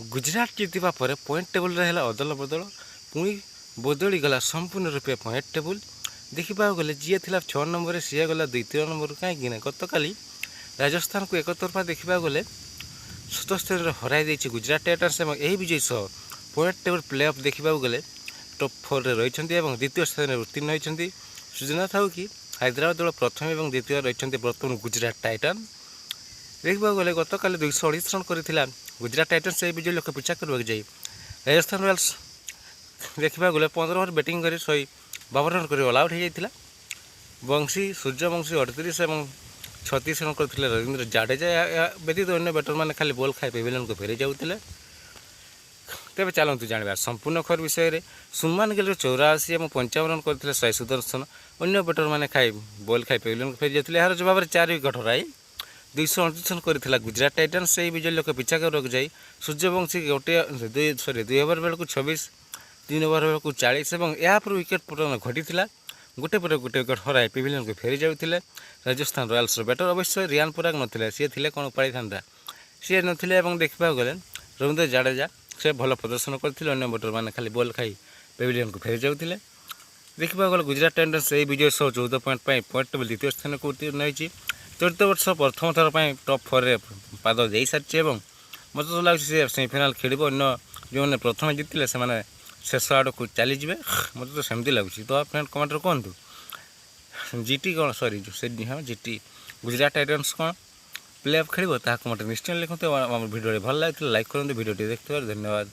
गुजरात जीतवा पर point table है अदल बदल पुणी बदली गला संपूर्ण रूपे पॉइंट टेबल देखा गले जी थी 6 नंबर सी गला द्वितीय नंबर कहीं गत काली राजस्थान को एक तरफा देखा गले 77 हर गुजरात टाइटन्स और यही विजय सह पॉइंट टेबल प्ले ऑफ देखा गले टॉप 4 रही द्वितीय स्थान में उत्तीर्ण होती। सूचना था कि हैदराबाद दल प्रथम और द्वितीय रही बर्तमान गुजरात टाइटन देखा गले गत काली 238 रन कर गुजरात टाइटन्स से विजय लक्ष्य पिछा करवाक जाए राजस्थान रॉयल्स देखा गले 15 ओवर बैटिंग कर 152 रन कर ऑल आउट हो जाता। बंशी सूर्यवंशी 38 और 36 रन करते रवींद्र जाडेजा व्यतीत अन्य बैटर मैंने खाली बॉल खाई पेविलियन को फेरी जाते। तेज चलतु जानवा संपूर्ण खबर विषय में। सुमान गिल 84 और 55 रन करते साई सुदर्शन अन्य बैटर मैंने खाई बॉल खाई पेविलियन को फेरी जाते। यार जवाब 4 विकेट हराई 229 रन कर गुजरात टाइटन्स से विजय लक्ष्य पिछा करवाक जाए सूर्यवंशी गोटे 2 ओवर बेलू 26 3 ओवर बेलू 40 और यापर विकेट पतन घटी गोटे पर गोटे विकेट हराई पेविलियन को फेरी जाते। राजस्थान रॉयल्स बैटर अवश्य रियान पराग नथिले सी थे कौन उपाड़ी था सी नथिले देखा गले रवींद्र जाडेजा से भल प्रदर्शन करते अन्य बैटर मैंने खाली बॉल खाई पेविलियन को फेरी जाते। देखा गले गुजरात टाइटन्स यही विजय सह 14 पॉइंट पॉइंट टेबल द्वितीय स्थान को उत्तीर्ण होती। चलित वर्ष प्रथम थर पर टॉप 4 रे पाद दे सारी मत तो लगे सेमिफाइनाल खेल अन्य जो मैंने प्रथम जीतते से शेष आड़ को चलीजे मत तो सेमती लगुच। तो आप कमेंट कहतु जीटी कौन सॉरी से हाँ जीटी गुजरात टाइटन्स कौन प्ले ऑफ खेल कमेंट निश्चय लिखते भिडियो भल लगे लाइक करूँ भिडियो देखते धन्यवाद।